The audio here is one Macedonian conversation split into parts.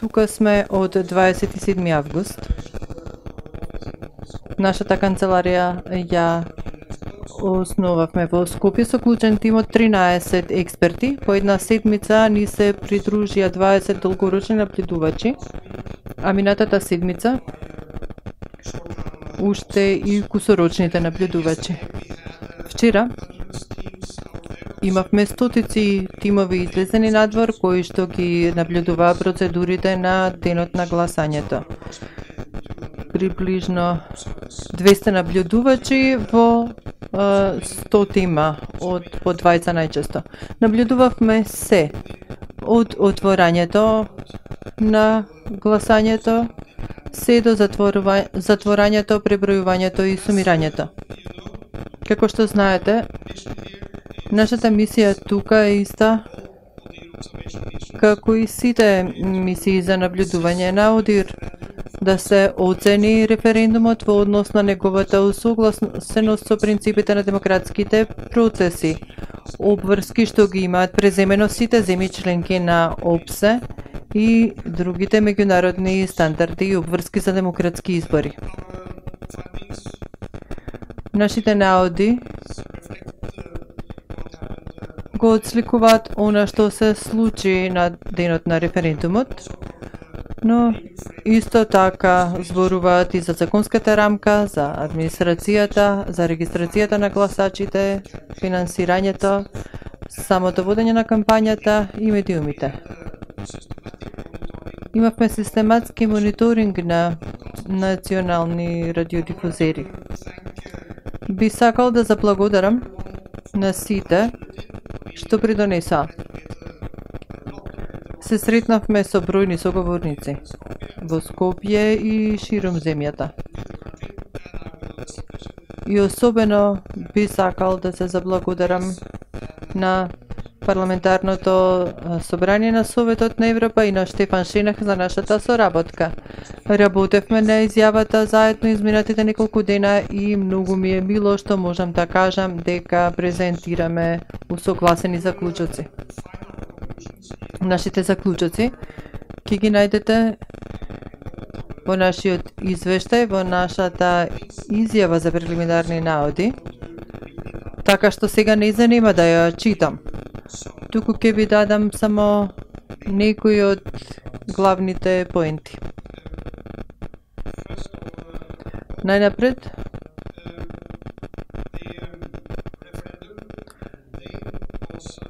Тука сме од 27 август. Нашата канцеларија ја основавме во Скопје со клучен тим од 13 експерти. По една седмица ни се придружија 20 долгорочни наблюдувачи, а минатата седмица уште и кусорочните наблюдувачи. Вчера имавме стотици тимови излезени надвор кои што ги наблюдуваа процедурите на денот на гласањето. Приближно 200 наблюдувачи во 100 тима од по 20 најчесто. Наблюдувавме се од отворањето на гласањето, се до затворањето, пребројувањето и сумирањето. Како што знаете, нашата мисија тука е иста како и сите мисии за наблюдување на ОДИР, да се оцени референдумот во однос на неговата усогласеност со принципите на демократските процеси, обврски што ги имаат преземено сите земји членки на ОПСЕ и другите меѓународни стандарди и обврски за демократски избори. Нашите наоди го отсликуваат она што се случи на денот на референдумот, но исто така зборуваат и за законската рамка, за администрацијата, за регистрацијата на гласачите, финансирањето, самото водење на кампањата и медиумите. Имавме систематски мониторинг на национални радиодифузери. Би сакал да заблагодарам на сите што придонеса. Се сретнавме со бројни соговорници во Скопје и широм земјата. И особено би сакал да се заблагодарам на парламентарното собрание на Советот на Европа и на Штефан Шенах за нашата соработка. Работевме на изјавата заедно изминатите неколку дена и многу ми е мило што можам да кажам дека презентираме усогласени заклучоци. Нашите заклучоци ќе ги најдете во нашиот извештај, во нашата изјава за прелиминарни наоди, така што сега не занема да ја читам. Туку ќе ви дадам само некои од главните поенти. Најнапред,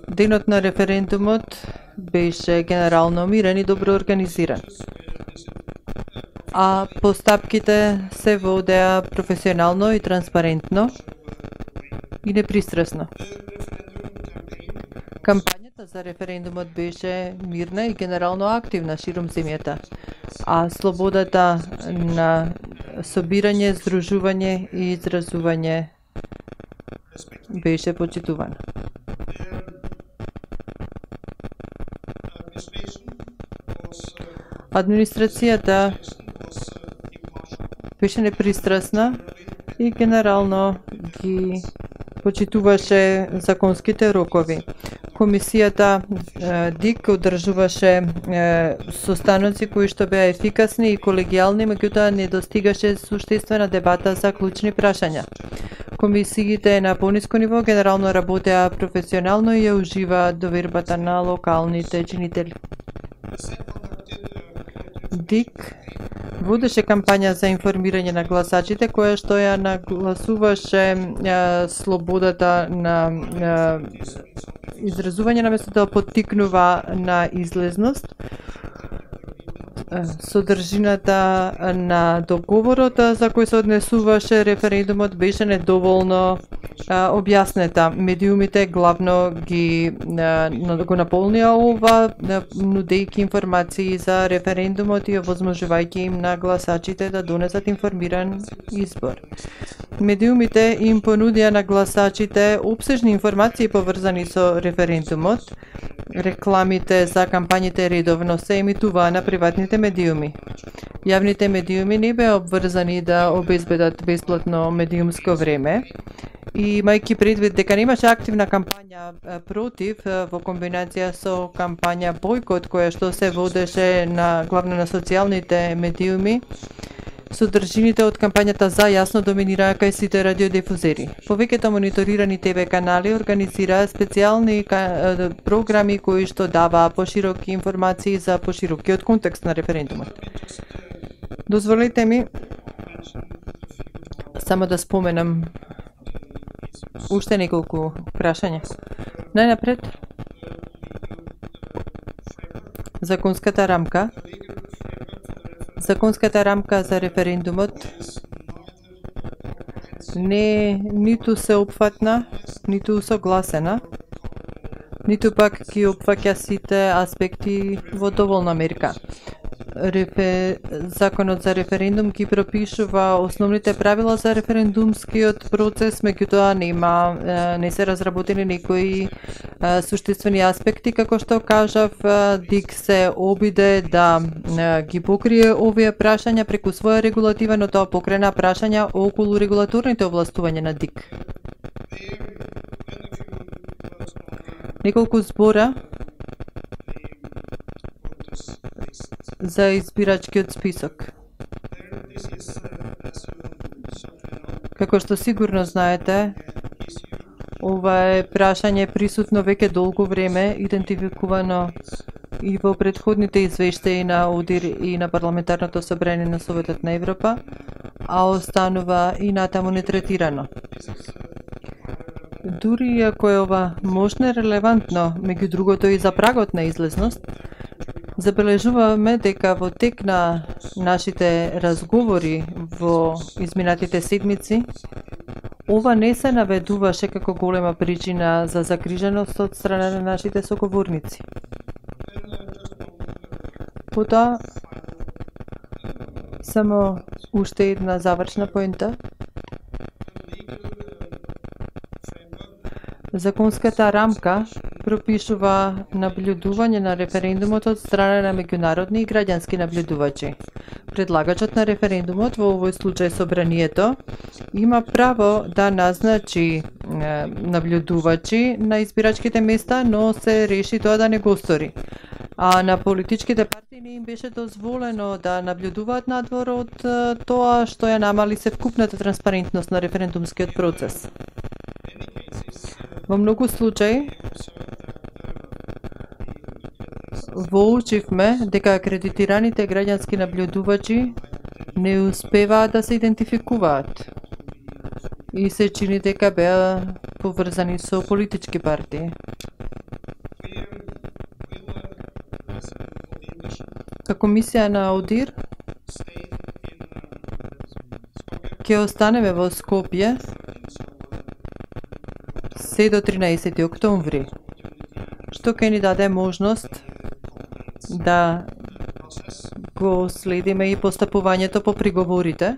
денот на референдумот беше генерално мирен и добро организиран, а постапките се водеа професионално и транспарентно и непристрасно. Кампањата за референдумот беше мирна и генерално активна широм земјата, а слободата на собирање, здружување и изразување беше почитувана. Администрацијата беше непристрасна и генерално ги почитуваше законските рокови. Комисијата ДИК одржуваше состаноци кои што беа ефикасни и колегијални, меѓутоа не достигаше суштествена дебата за клучни прашања. Комисиите на пониско ниво генерално работеа професионално и ја уживаат довербата на локалните чинители. ДИК водеше кампања за информирање на гласачите, која што ја нагласуваше слободата на изразување наместо да поттикнува на излезност. Содржината на договорот за кој се однесуваше референдумот беше недоволно објаснета. Медиумите главно го наполнија ова, нудејќи информации за референдумот и овозможувајќи им на гласачите да донесат информиран избор. Медиумите им понудија на гласачите обсежни информации поврзани со референдумот. Рекламите за кампањите редовно се емитуваа на приватните медиуми. Јавните медиуми не беа обврзани да обезбедат бесплатно медиумско време И имајќи предвид дека немаше активна кампања против во комбинација со кампања бойкот која што се водеше главно на социјалните медиуми, содржините од кампањата за јасно доминираа кај сите радиодифузери. Повеќето мониторирани ТВ канали организираа специјални програми кои што даваа пошироки информации за поширокиот контекст на референдумот. Дозволете ми само да споменам уште неколку прашања. Најнапред, законската рамка. Законската рамка за референдумот не е ниту сеопфатна, ниту усогласена, ниту пак ги опфаќа сите аспекти во доволна мерка. Законот за референдум ги пропишува основните правила за референдумскиот процес, меѓутоа не се разработени некои суштествени аспекти, како што кажав, ДИК се обиде да ги покрие овие прашања преку своја регулатива, но тоа покрена прашања околу регулаторните овластувања на ДИК. Неколку збора за избирачкиот список. Како што сигурно знаете, ова е прашање присутно веќе долго време, идентификувано и во претходните извештаи на ОДИР и на Парламентарното собрание на Советот на Европа, а останува и натаму нетретирано. Дури ако е ова можно и релевантно, меѓу другото и за прагот на излезност, забележуваме дека во тек на нашите разговори во изминатите седмици, ова не се наведуваше како голема причина за загриженост од страна на нашите соговорници. Потоа, само уште една завршна поента. Законската рамка пропишува наблюдување на референдумот од страна на меѓународни и граѓански наблюдувачи. Предлагачот на референдумот, во овој случај Собранието, има право да назначи наблюдувачи на избирачките места, но се реши тоа да не го стори. А на политичките партии не им беше дозволено да наблюдуваат надвор од тоа што ја намали севкупната транспарентност на референдумскиот процес. Во многу случаи воучивме дека акредитираните граѓански наблюдувачи не успеваат да се идентификуваат и се чини дека беа поврзани со политички партии. Како мисија на ОДИР ќе останеме во Скопје се до 13 октомври, што ќе ни даде можност да го следиме и постапувањето по приговорите